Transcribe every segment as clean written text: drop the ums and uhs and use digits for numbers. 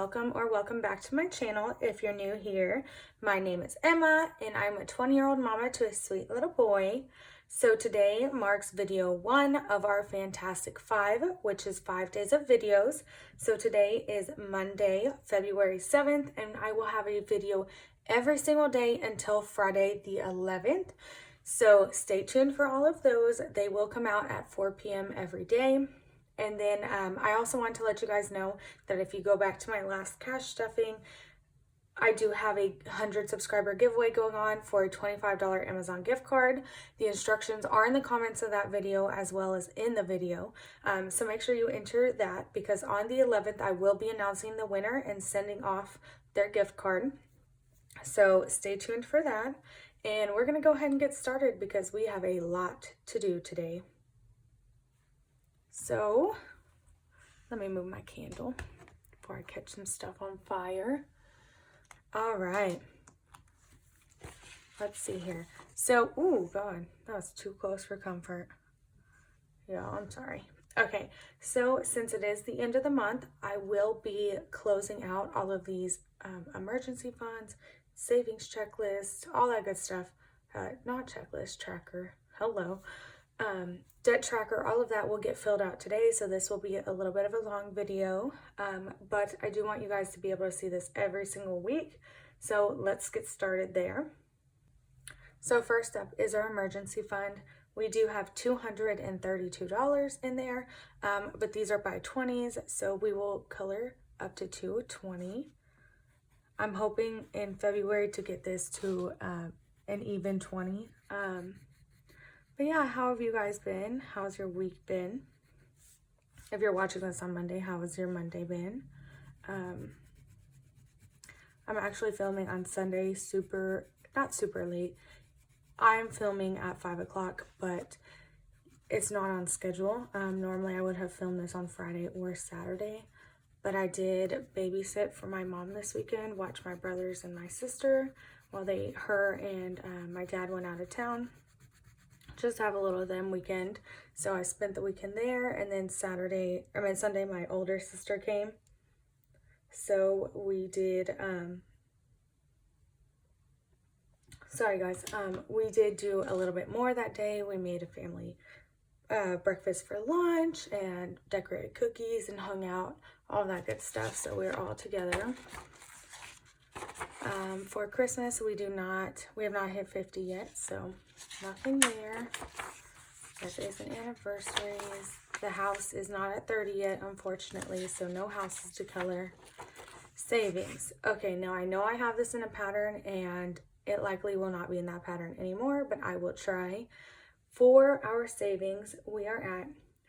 welcome or welcome back to my channel if you're new here. My name is Emma and I'm a 20-year-old mama to a sweet little boy. So today marks video 1 of our Fantastic 5, which is 5 days of videos. So today is Monday, February 7th, and I will have a video every single day until Friday the 11th. So stay tuned for all of those. They will come out at 4 p.m. every day. And then I also want to let you guys know that if you go back to my last cash stuffing, I do have a 100 subscriber giveaway going on for a $25 Amazon gift card. The instructions are in the comments of that video as well as in the video. So make sure you enter that, because on the 11th, I will be announcing the winner and sending off their gift card. So stay tuned for that. And we're going to go ahead and get started because we have a lot to do today. So let me move my candle before I catch some stuff on fire. All right, let's see here. So, oh God, that was too close for comfort. Yeah, I'm sorry. Okay, so since it is the end of the month, I will be closing out all of these emergency funds, savings checklist, all that good stuff. Not checklist, tracker, hello. Debt tracker, all of that will get filled out today, so this will be a little bit of a long video, but I do want you guys to be able to see this every single week, so let's get started there. So first up is our emergency fund. We do have $232 in there, but these are by 20s, so we will color up to 220. I'm hoping in February to get this to an even 20. But yeah, how have you guys been? How's your week been? If you're watching this on Monday, how has your Monday been? I'm actually filming on Sunday, not super late. I'm filming at 5 o'clock, but it's not on schedule. Normally I would have filmed this on Friday or Saturday, but I did babysit for my mom this weekend, watch my brothers and my sister while her and my dad went out of town. Just have a little of them weekend. So I spent the weekend there, and then Sunday my older sister came. So we did sorry guys, we did do a little bit more that day. We made a family breakfast for lunch and decorated cookies and hung out, all that good stuff. So we're all together. For Christmas, we have not hit 50 yet, so nothing there. Birthdays and anniversaries. The house is not at 30 yet, unfortunately, so no houses to color. Savings. Okay, now I know I have this in a pattern, and it likely will not be in that pattern anymore, but I will try. For our savings, we are at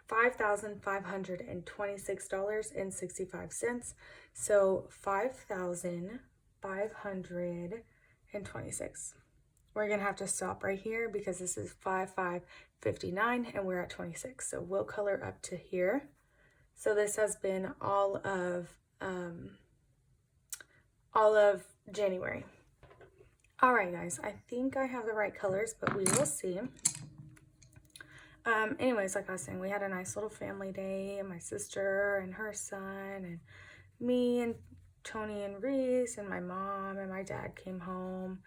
$5,526.65. So $5,526. We're gonna have to stop right here because this is 5,559 and we're at 26. So we'll color up to here. So this has been all of January. All right, guys, I think I have the right colors, but we will see. Anyways, like I was saying, we had a nice little family day. My sister and her son and me and Tony and Reese and my mom and my dad came home.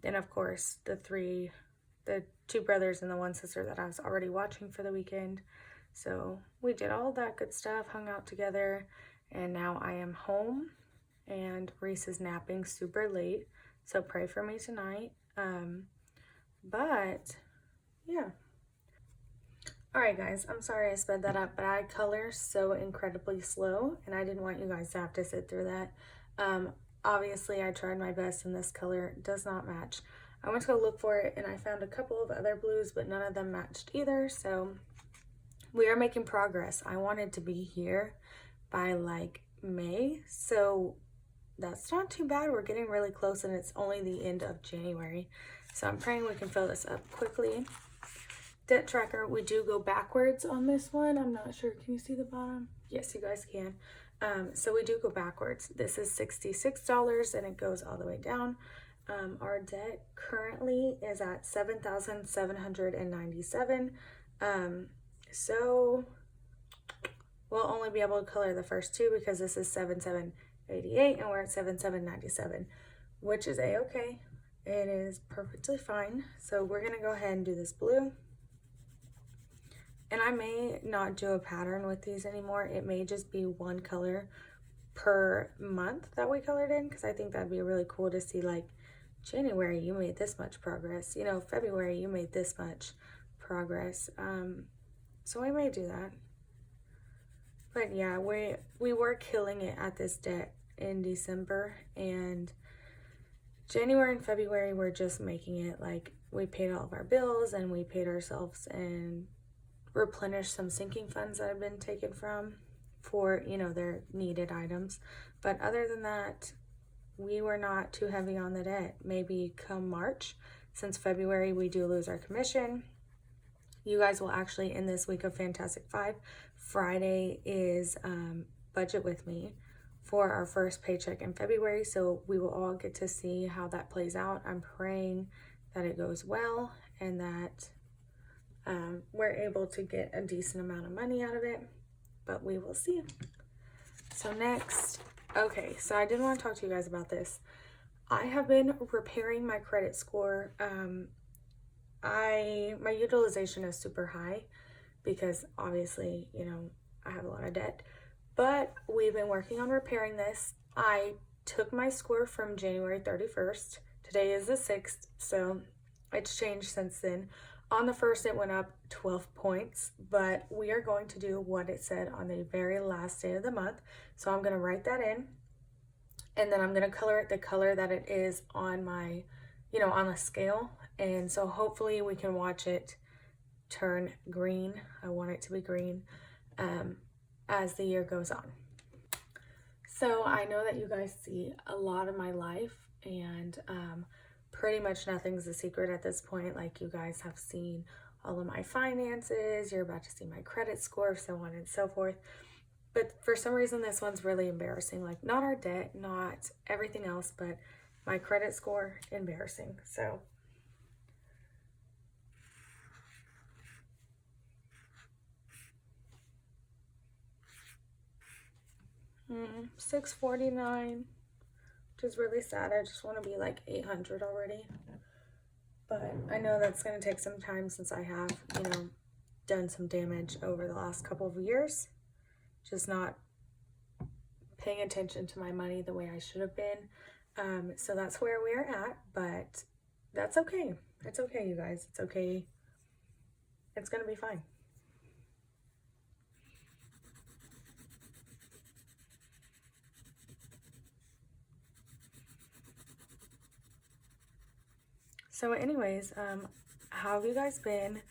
And of course, the two brothers and the one sister that I was already watching for the weekend. So we did all that good stuff, hung out together, and now I am home and Reese is napping super late. So pray for me tonight. But yeah. All right, guys, I'm sorry I sped that up, but I color so incredibly slow, and I didn't want you guys to have to sit through that. Obviously, I tried my best, and this color does not match. I went to go look for it, and I found a couple of other blues, but none of them matched either, so we are making progress. I wanted to be here by, like, May, so that's not too bad. We're getting really close, and it's only the end of January, so I'm praying we can fill this up quickly. Debt tracker, we do go backwards on this one. I'm not sure. Can you see the bottom? Yes, you guys can. So we do go backwards. This is $66 and it goes all the way down. Our debt currently is at $7,797. So we'll only be able to color the first two because this is 7788 and we're at 7797, which is a-okay. It is perfectly fine. So we're gonna go ahead and do this blue. And I may not do a pattern with these anymore. It may just be one color per month that we colored in, because I think that'd be really cool to see, like, January you made this much progress, you know, February you made this much progress. So we may do that. But yeah, we were killing it at this debt in December, and January and February we're just making it. Like, we paid all of our bills and we paid ourselves and replenished some sinking funds that have been taken from for, you know, their needed items. But other than that, we were not too heavy on the debt. Maybe come March, since February we do lose our commission. You guys will actually, in this week of Fantastic Five, Friday is budget with me for our first paycheck in February. So we will all get to see how that plays out. I'm praying that it goes well and that we're able to get a decent amount of money out of it, but we will see. So next, okay, so I did want to talk to you guys about this. I have been repairing my credit score. My utilization is super high because obviously, you know, I have a lot of debt, but we've been working on repairing this. I took my score from January 31st. Today is the 6th, so it's changed since then. On the 1st, it went up 12 points, but we are going to do what it said on the very last day of the month. So I'm going to write that in, and then I'm going to color it the color that it is on my, you know, on the scale. And so hopefully we can watch it turn green. I want it to be green as the year goes on. So I know that you guys see a lot of my life, and pretty much nothing's a secret at this point. Like, you guys have seen all of my finances, you're about to see my credit score, so on and so forth. But for some reason, this one's really embarrassing. Like, not our debt, not everything else, but my credit score, embarrassing. So $649, which is really sad. I just want to be like 800 already. But I know that's going to take some time since I have, you know, done some damage over the last couple of years. Just not paying attention to my money the way I should have been. So that's where we're at, but that's okay. It's okay, you guys. It's okay. It's going to be fine. So anyways, how have you guys been?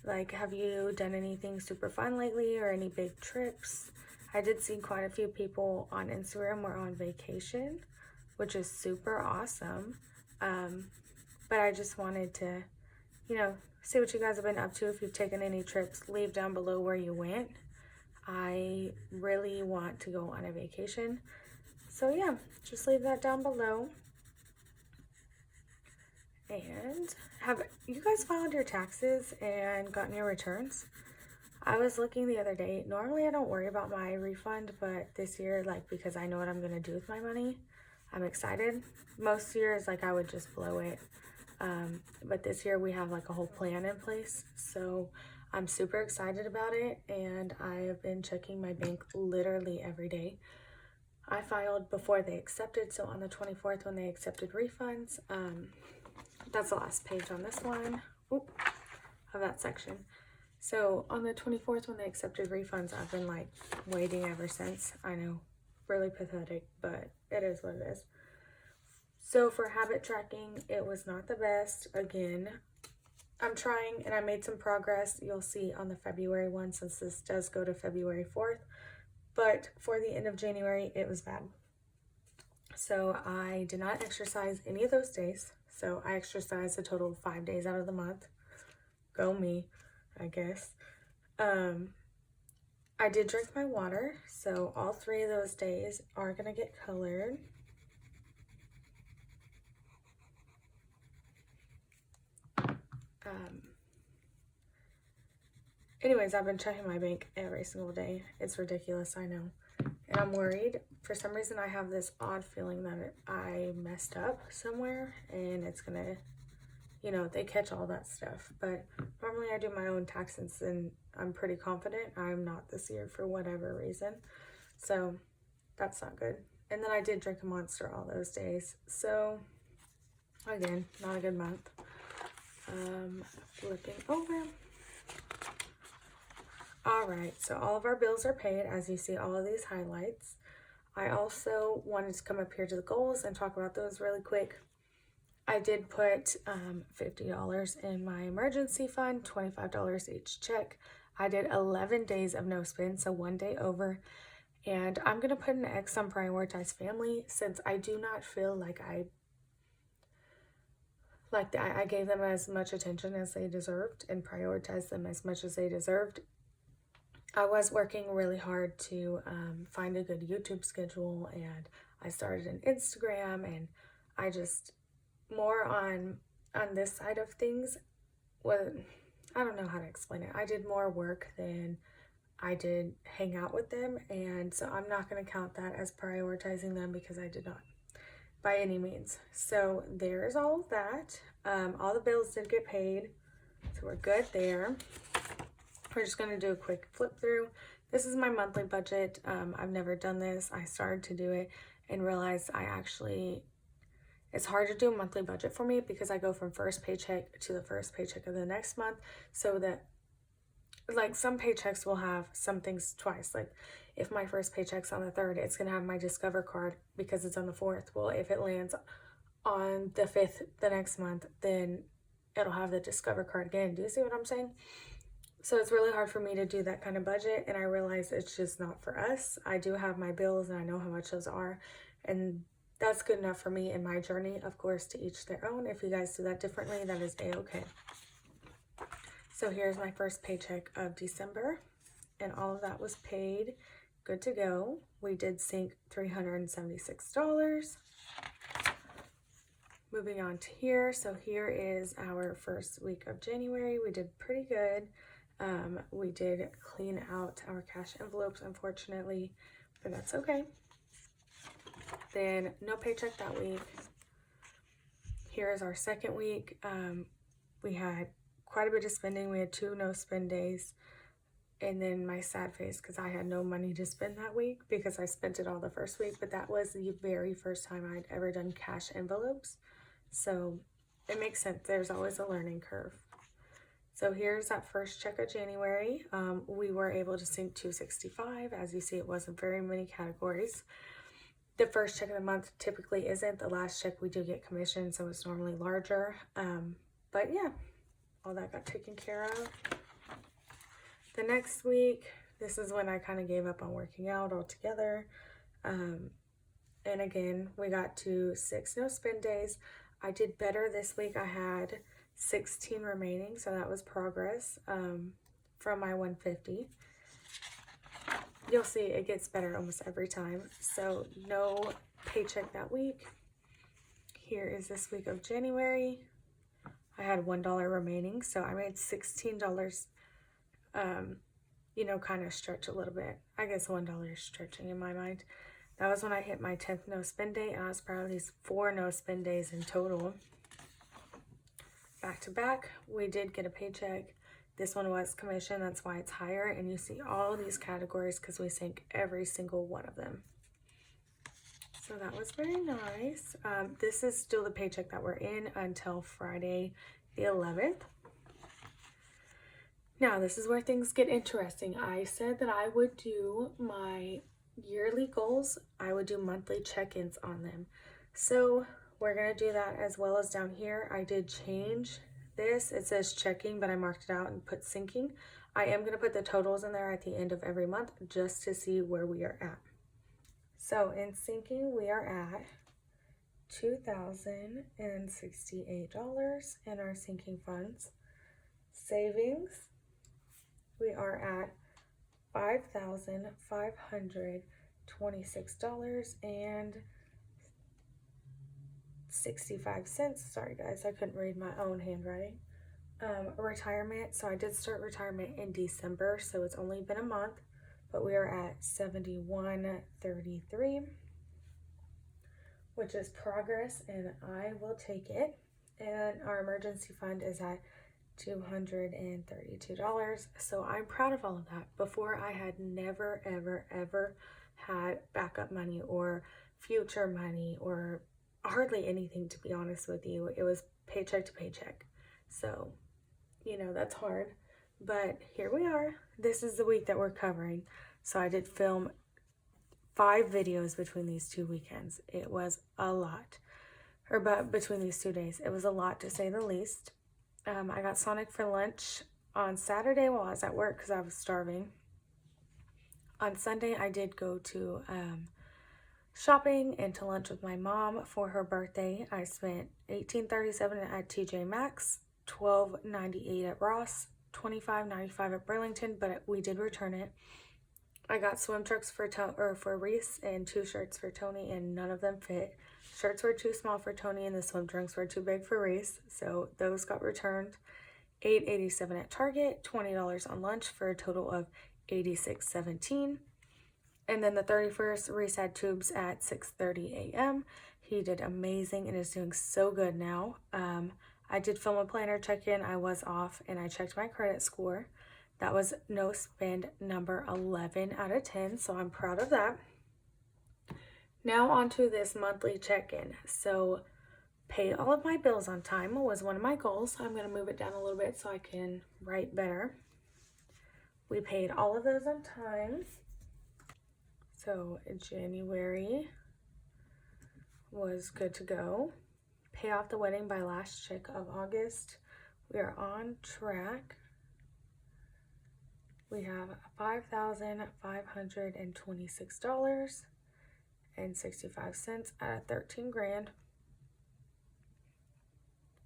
Like, have you done anything super fun lately or any big trips? I did see quite a few people on Instagram were on vacation, which is super awesome. But I just wanted to, you know, see what you guys have been up to. If you've taken any trips, leave down below where you went. I really want to go on a vacation. So yeah, just leave that down below. And have you guys filed your taxes and gotten your returns? I was looking the other day. Normally I don't worry about my refund, but this year, like, because I know what I'm gonna do with my money, I'm excited. Most years, like, I would just blow it. But this year we have like a whole plan in place. So I'm super excited about it, and I have been checking my bank literally every day. I filed before they accepted, so on the 24th when they accepted refunds, that's the last page on this one. Oop, of that section. So on the 24th when they accepted refunds, I've been like waiting ever since. I know, really pathetic, but it is what it is. So for habit tracking, it was not the best. Again, I'm trying, and I made some progress. You'll see on the February one, since this does go to February 4th. But for the end of January, it was bad. So I did not exercise any of those days. So I exercised a total of 5 days out of the month. Go me, I guess. I did drink my water. So all 3 of those days are going to get colored. Anyways, I've been checking my bank every single day. It's ridiculous, I know. And I'm worried. For some reason, I have this odd feeling that I messed up somewhere and it's gonna, you know, they catch all that stuff. But normally I do my own taxes and I'm pretty confident I'm not this year for whatever reason. So that's not good. And then I did drink a Monster all those days. So again, not a good month. Flipping over. All right, so all of our bills are paid, as you see all of these highlights. I also wanted to come up here to the goals and talk about those really quick. I did put $50 in my emergency fund, $25 each check. I did 11 days of no spend, so 1 day over. And I'm going to put an X on prioritize family since I do not feel like I gave them as much attention as they deserved and prioritized them as much as they deserved. I was working really hard to find a good YouTube schedule, and I started an Instagram, and I just more on this side of things. Well, I don't know how to explain it. I did more work than I did hang out with them, and so I'm not going to count that as prioritizing them because I did not by any means. So there's all of that. All the bills did get paid, so we're good there. We're just going to do a quick flip through. This is my monthly budget. I've never done this. I started to do it and realized it's hard to do a monthly budget for me because I go from first paycheck to the first paycheck of the next month. So that, like, some paychecks will have some things twice. Like, if my first paycheck's on the 3rd, it's going to have my Discover card because it's on the 4th. Well, if it lands on the 5th the next month, then it'll have the Discover card again. Do you see what I'm saying? So it's really hard for me to do that kind of budget, and I realize it's just not for us. I do have my bills, and I know how much those are, and that's good enough for me in my journey. Of course, to each their own. If you guys do that differently, that is a-okay. So here's my first paycheck of December, and all of that was paid. Good to go. We did sink $376. Moving on to here. So here is our first week of January. We did pretty good. We did clean out our cash envelopes, unfortunately, but that's okay. Then no paycheck that week. Here is our second week. We had quite a bit of spending. We had 2 no spend days. And then my sad face because I had no money to spend that week because I spent it all the first week. But that was the very first time I'd ever done cash envelopes. So it makes sense. There's always a learning curve. So here's that first check of January. We were able to sink $265. As you see, it wasn't very many categories. The first check of the month typically isn't. The last check we do get commission, so it's normally larger. But yeah, all that got taken care of. The next week, this is when I kind of gave up on working out altogether. And again, we got to 6 no spend days. I did better this week. I had 16 remaining, so that was progress from my 150. You'll see it gets better almost every time. So no paycheck that week. Here is this week of January. I had $1 remaining, so I made $16. You know, kind of stretch a little bit. I guess $1 is stretching in my mind. That was when I hit my 10th no spend day, and I was proud of these 4 no spend days in total. Back to back, we did get a paycheck. This one was commission, that's why it's higher, and you see all these categories because we sank every single one of them. So that was very nice. This is still the paycheck that we're in until Friday the 11th. Now, this is where things get interesting. I said that I would do my yearly goals. I would do monthly check-ins on them. So we're going to do that as well as down here. I did change this. It says checking, but I marked it out and put sinking. I am going to put the totals in there at the end of every month just to see where we are at. So in sinking, we are at $2,068 in our sinking funds. Savings, we are at $5,526.65. Sorry guys, I couldn't read my own handwriting. retirement. So I did start retirement in December, so it's only been a month, but we are at 71.33, which is progress, and I will take it. And our emergency fund is at $232. So I'm proud of all of that. Before, I had never, ever, ever had backup money or future money or hardly anything, to be honest with you. It was paycheck to paycheck. So, you know, that's hard. But here we are. This is the week that we're covering. So I did film 5 videos between these 2 weekends. It was a lot. But between these 2 days, it was a lot, to say the least. I got Sonic for lunch on Saturday while I was at work because I was starving. On Sunday, I did go to shopping and to lunch with my mom for her birthday. I spent $18.37 at TJ Maxx, $12.98 at Ross, $25.95 at Burlington, but we did return it. I got swim trunks for Reese and 2 shirts for Tony, and none of them fit. Shirts were too small for Tony and the swim trunks were too big for Reese, so those got returned. $8.87 at Target, $20 on lunch for a total of $86.17. And then the 31st, Reese had tubes at 6:30 a.m. He did amazing and is doing so good now. I did film a planner check-in. I was off and I checked my credit score. That was no spend number 11 out of 10, so I'm proud of that. Now on to this monthly check-in. So pay all of my bills on time was one of my goals. I'm going to move it down a little bit so I can write better. We paid all of those on time. So January was good to go. Pay off the wedding by last check of August. We are on track. We have $5,526.65 out of 13 grand.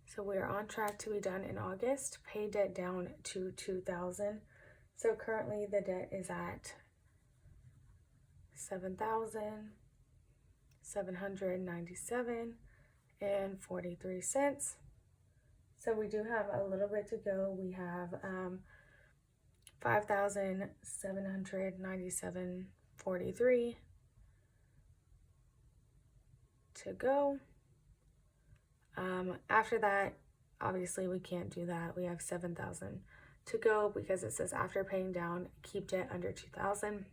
So we are on track to be done in August. Pay debt down to $2,000. So currently the debt is at $7,797.43. So we do have a little bit to go. We have $5,797.43 to go. After that, obviously we can't do that. We have $7,000 to go because it says after paying down, keep debt under $2,000.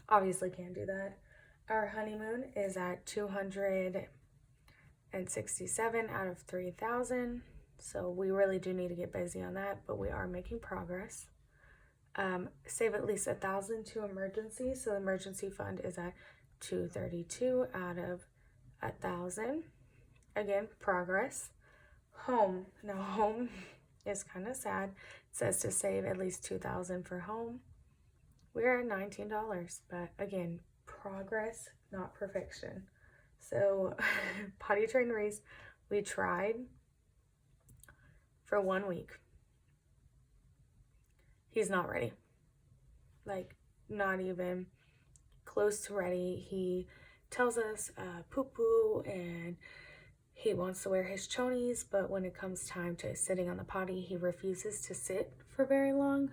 Obviously can't do that. Our honeymoon is at $267 out of $3,000. So we really do need to get busy on that, but we are making progress. Save at least $1,000 to emergency. So the emergency fund is at $232 out of $1,000. Again, progress. Home. Now home is kind of sad. It says to save at least $2,000 for home. We're at $19, but again, progress, not perfection. So Potty Trainers, we tried for 1 week. He's not ready. Like, not even close to ready. He tells us poo-poo and he wants to wear his chonies, but when it comes time to sitting on the potty, he refuses to sit for very long,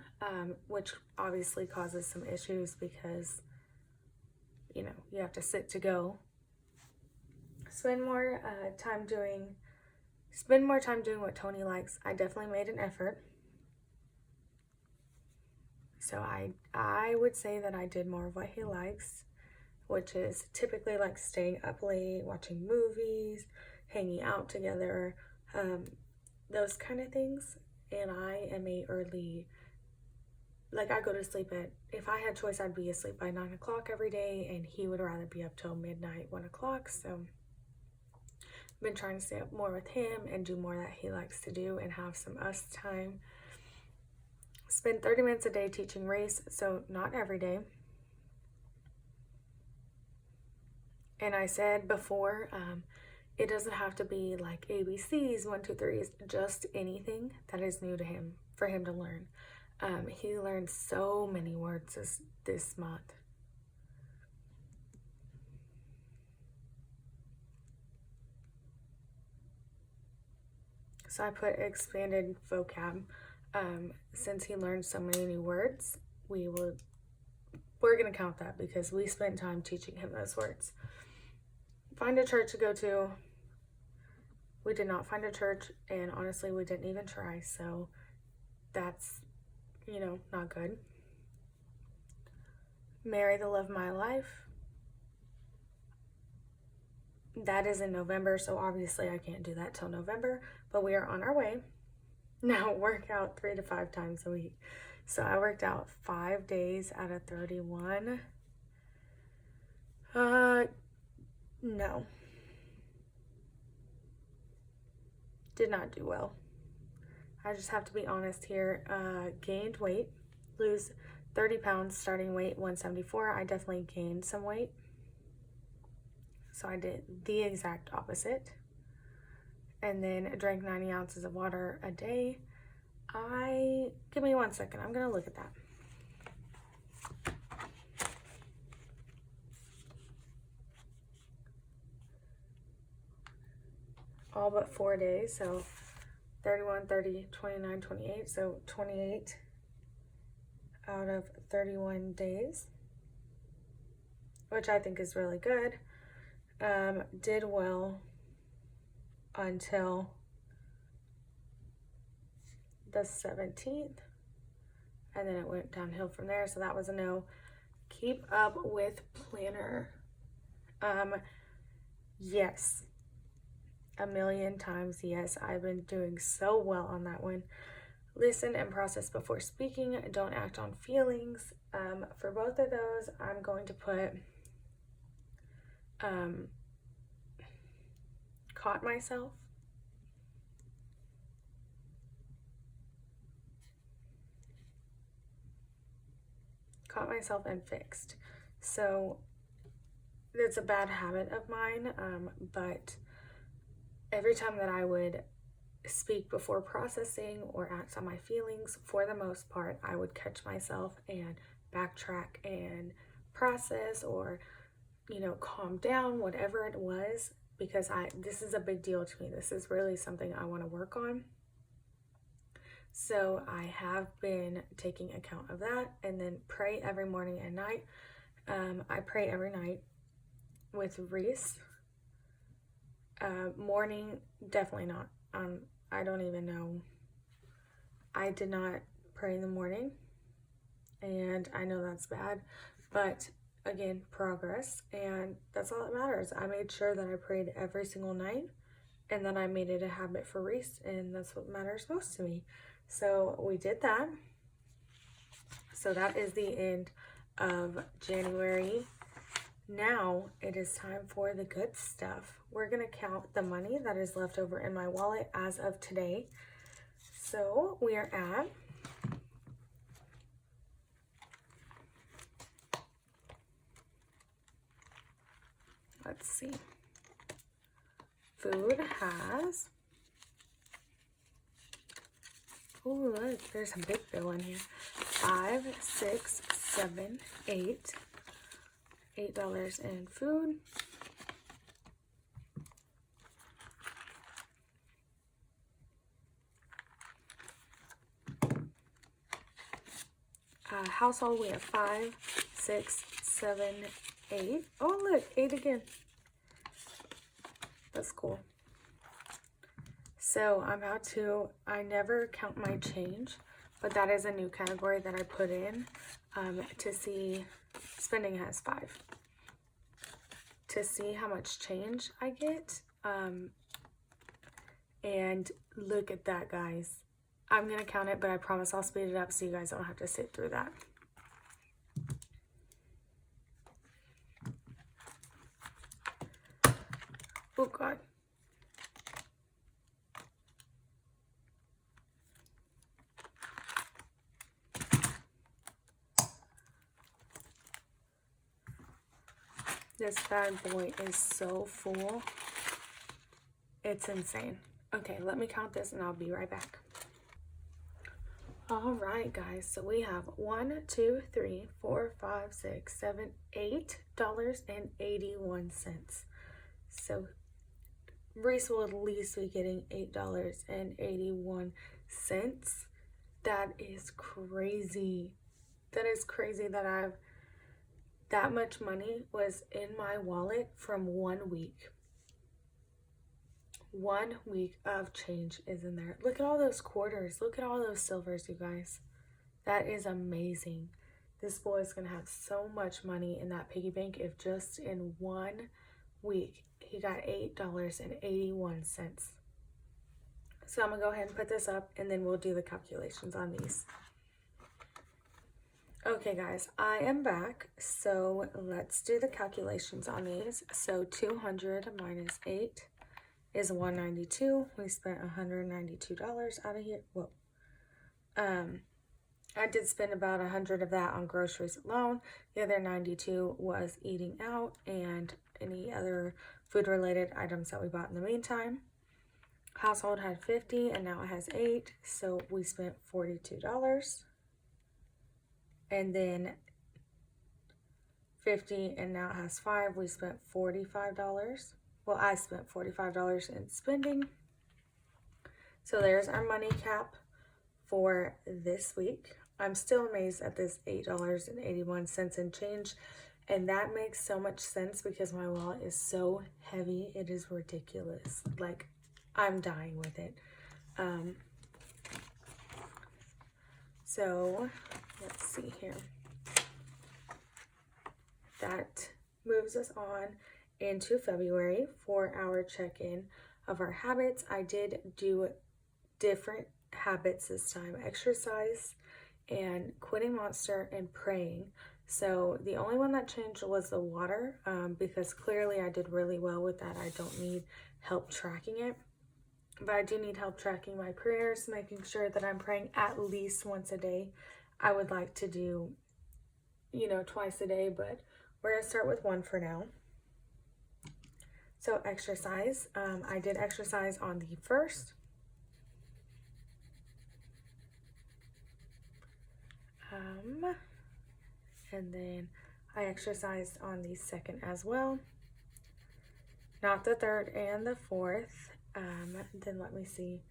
which obviously causes some issues because, you know, you have to sit to go. Spend more time doing what Tony likes. I definitely made an effort. So I would say that I did more of what he likes, which is typically like staying up late, watching movies, hanging out together, those kind of things. And I am a early, like I go to sleep if I had choice, I'd be asleep by 9 o'clock every day, and he would rather be up till midnight, 1 o'clock. So I've been trying to stay up more with him and do more that he likes to do and have some us time. Spend 30 minutes a day teaching race, so not every day. And I said before, it doesn't have to be like ABCs, 1, 2, 3, just anything that is new to him for him to learn. He learned so many words this month. So I put expanded vocab. Since he learned so many new words, we're going to count that because we spent time teaching him those words. Find a church to go to. We did not find a church, and honestly, we didn't even try, so that's, not good. Marry the love of my life. That is in November, so obviously I can't do that till November, but we are on our way. Now, work out 3 to 5 times a week. So I worked out 5 days out of 31. No. Did not do well. I just have to be honest here. Gained weight, lose 30 pounds, starting weight 174. I definitely gained some weight. So I did the exact opposite. And then drank 90 ounces of water a day. Give me 1 second. I'm going to look at that. All but 4 days. So 31, 30, 29, 28. So 28 out of 31 days, which I think is really good. Did well until the 17th, and then it went downhill from there, so that was a no. Keep up with planner. Yes, a million times yes. I've been doing so well on that one. Listen and process before speaking. Don't act on feelings. For both of those, I'm going to put caught myself. Caught myself and fixed. So it's a bad habit of mine, but every time that I would speak before processing or act on my feelings, for the most part, I would catch myself and backtrack and process or, calm down, whatever it was, because this is a big deal to me. This is really something I want to work on. So I have been taking account of that, and then pray every morning and night. I pray every night with Reese. Morning, definitely not. I don't even know. I did not pray in the morning, and I know that's bad, but again, progress, and that's all that matters. I made sure that I prayed every single night, and then I made it a habit for Reese, and that's what matters most to me. So we did that. So that is the end of January. Now it is time for the good stuff. We're going to count the money that is left over in my wallet as of today. So we are at let's see. Food has, oh look, there's a big bill in here. $5, $6, $7, $8 in food. Household, we have 5, 6, 7, 8. Oh look, 8 again. That's cool. So I never count my change, but that is a new category that I put in to see. Spending has 5. To see how much change I get. And look at that, guys. I'm going to count it, but I promise I'll speed it up so you guys don't have to sit through that. Oh, God. This bad boy is so full. It's insane. Okay, let me count this and I'll be right back. All right, guys. So we have $1, 2, 3, 4, 5, 6, 7, $8.81. So Reese will at least be getting $8.81. That is crazy. That is crazy that that much money was in my wallet from 1 week. 1 week of change is in there. Look at all those quarters. Look at all those silvers, you guys. That is amazing. This boy is going to have so much money in that piggy bank if just in 1 week he got $8.81. So I'm going to go ahead and put this up and then we'll do the calculations on these. Okay guys, I am back. So let's do the calculations on these. So 200 minus 8 is 192. We spent $192 out of here. Whoa. I did spend about 100 of that on groceries alone. The other 92 was eating out and any other food related items that we bought in the meantime. Household had 50 and now it has 8, so we spent $42. And then 50 and now it has 5, we spent $45. Well, I spent $45 in spending. So there's our money cap for this week. I'm still amazed at this $8.81 and change. And that makes so much sense because my wallet is so heavy. It is ridiculous. Like, I'm dying with it. So let's see here. That moves us on into February for our check-in of our habits. I did do different habits this time: exercise and quitting Monster and praying. So the only one that changed was the water, because clearly I did really well with that. I don't need help tracking it, but I do need help tracking my prayers, making sure that I'm praying at least once a day. I would like to do, twice a day, but we're going to start with 1 for now. So exercise, I did exercise on the 1st. And then I exercised on the 2nd as well. Not the 3rd and the 4th. Then let me see.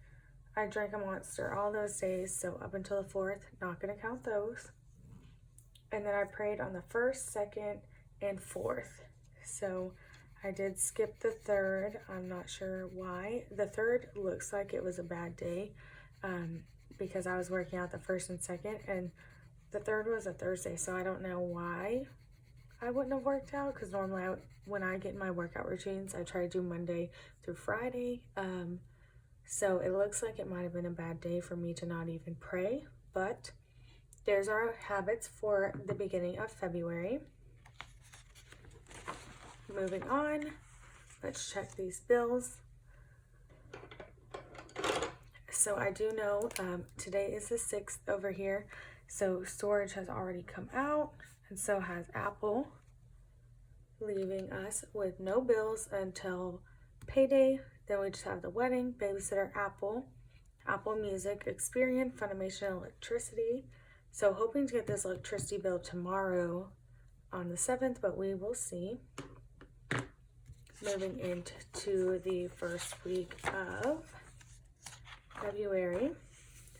I drank a Monster all those days, so up until the 4th, not going to count those. And then I prayed on the 1st, 2nd, and 4th. So I did skip the 3rd. I'm not sure why. The 3rd looks like it was a bad day, because I was working out the 1st and 2nd, and the 3rd was a Thursday, so I don't know why I wouldn't have worked out, because normally when I get in my workout routines, I try to do Monday through Friday. So it looks like it might have been a bad day for me to not even pray, but there's our habits for the beginning of February. Moving on, let's check these bills. So I do know today is the 6th over here, so storage has already come out, and so has Apple, leaving us with no bills until payday. Then we just have the wedding, babysitter, Apple Music, Experian, Funimation, electricity. So hoping to get this electricity bill tomorrow on the 7th, but we will see. Moving into the first week of February.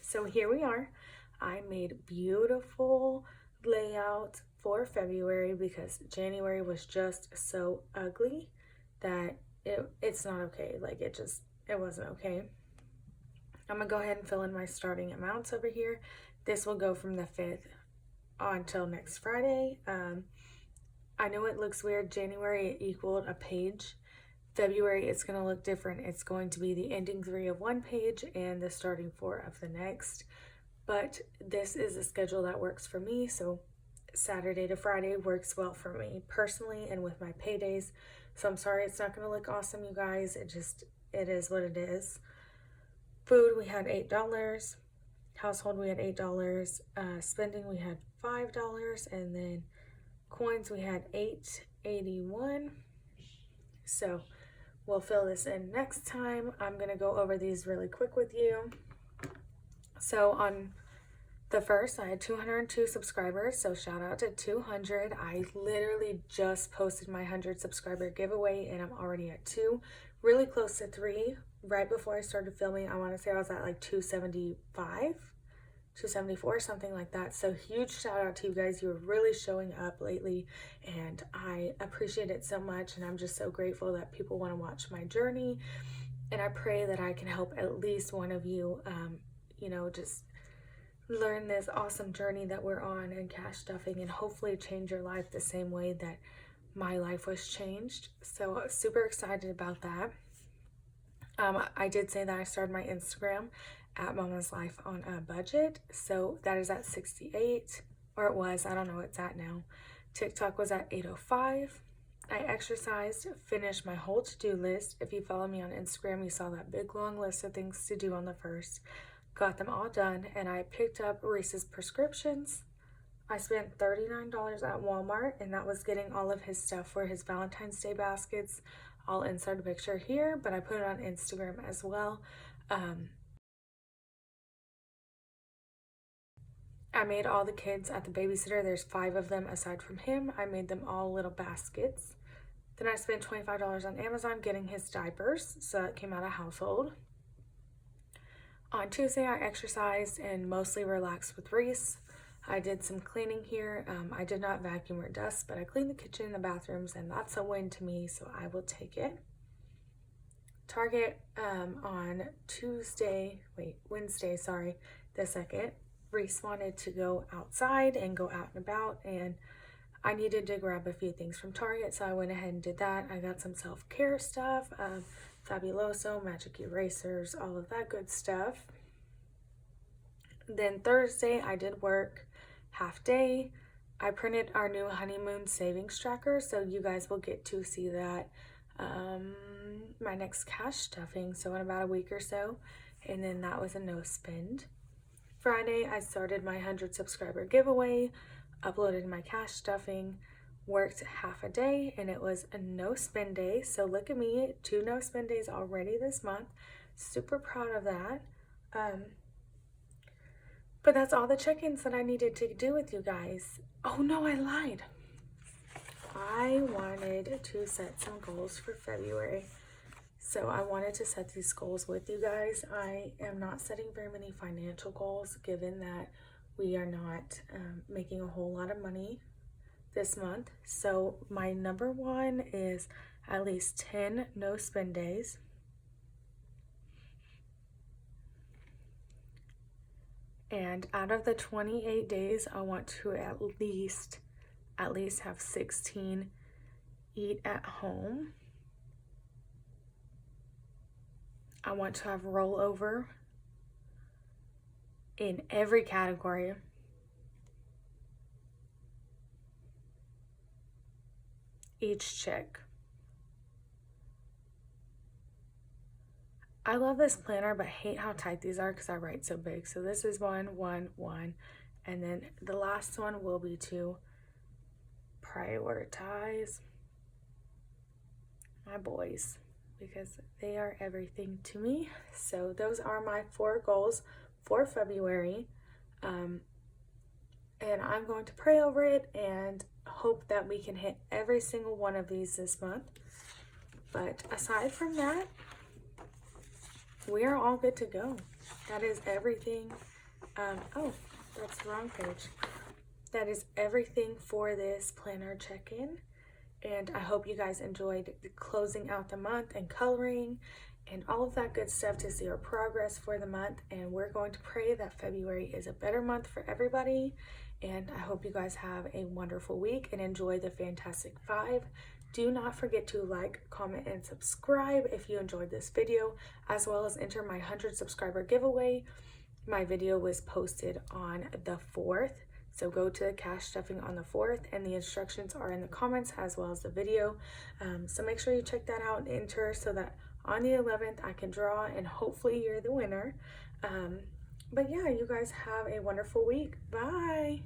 So here we are. I made beautiful layout for February because January was just so ugly that it's not okay. Like it wasn't okay. I'm gonna go ahead and fill in my starting amounts over here. This will go from the 5th until next Friday. I know it looks weird. January equaled a page. February, it's going to look different. It's going to be the ending 3 of one page and the starting 4 of the next. But this is a schedule that works for me. So Saturday to Friday works well for me personally and with my paydays. So I'm sorry it's not going to look awesome, you guys. It is what it is. Food, we had $8. Household, we had $8. Spending, we had $5. And then coins, we had $8.81. So we'll fill this in next time. I'm going to go over these really quick with you. So on the 1st, I had 202 subscribers. So shout out to 200. I literally just posted my 100 subscriber giveaway and I'm already at 2, really close to 3. Right before I started filming, I want to say I was at like 275, 274, something like that. So huge shout out to you guys. You're really showing up lately, and I appreciate it so much. And I'm just so grateful that people want to watch my journey. And I pray that I can help at least one of you, just learn this awesome journey that we're on in cash stuffing, and hopefully change your life the same way that my life was changed. So super excited about that. I did say that I started my Instagram at Mama's Life on a Budget. So that is at 68, or it was, I don't know what it's at now. TikTok was at 805. I exercised, finished my whole to-do list. If you follow me on Instagram, you saw that big long list of things to do on the first. Got them all done, and I picked up Reese's prescriptions. I spent $39 at Walmart, and that was getting all of his stuff for his Valentine's Day baskets. I'll insert a picture here, but I put it on Instagram as well. I made all the kids at the babysitter, there's 5 of them aside from him, I made them all little baskets. Then I spent $25 on Amazon getting his diapers, so that came out of household. On Tuesday, I exercised and mostly relaxed with Reese. I did some cleaning here. I did not vacuum or dust, but I cleaned the kitchen and the bathrooms, and that's a win to me, so I will take it. Target on Wednesday, the 2nd, Reese wanted to go outside and go out and about, and I needed to grab a few things from Target, so I went ahead and did that. I got some self-care stuff, Fabuloso, magic erasers, all of that good stuff. Then Thursday, I did work half day. I printed our new honeymoon savings tracker, so you guys will get to see that my next cash stuffing, so in about a week or so. And then that was a no spend. Friday, I started my 100 subscriber giveaway, uploaded my cash stuffing, worked half a day, and it was a no spend day. So look at me, 2 no spend days already this month. Super proud of that. But that's all the check-ins that I needed to do with you guys. Oh no, I lied. I wanted to set some goals for February. So I wanted to set these goals with you guys. I am not setting very many financial goals, given that we are not making a whole lot of money this month. So my number 1 is at least 10 no spend days. And out of the 28 days, I want to at least have 16 eat at home. I want to have rollover in every category. Each check. I love this planner, but hate how tight these are because I write so big. So this is 1, 1, 1. And then the last one will be to prioritize my boys, because they are everything to me. So those are my 4 goals for February. And I'm going to pray over it and hope that we can hit every single one of these this month. But aside from that, we are all good to go. That is everything. Oh, that's the wrong page. That is everything for this planner check-in. And I hope you guys enjoyed closing out the month and coloring and all of that good stuff to see our progress for the month. And we're going to pray that February is a better month for everybody. And I hope you guys have a wonderful week and enjoy the Fantastic 5. Do not forget to like, comment, and subscribe if you enjoyed this video, as well as enter my 100 subscriber giveaway. My video was posted on the 4th. So go to the cash stuffing on the 4th, and the instructions are in the comments as well as the video. So make sure you check that out and enter so that on the 11th I can draw and hopefully you're the winner. But yeah, you guys have a wonderful week. Bye.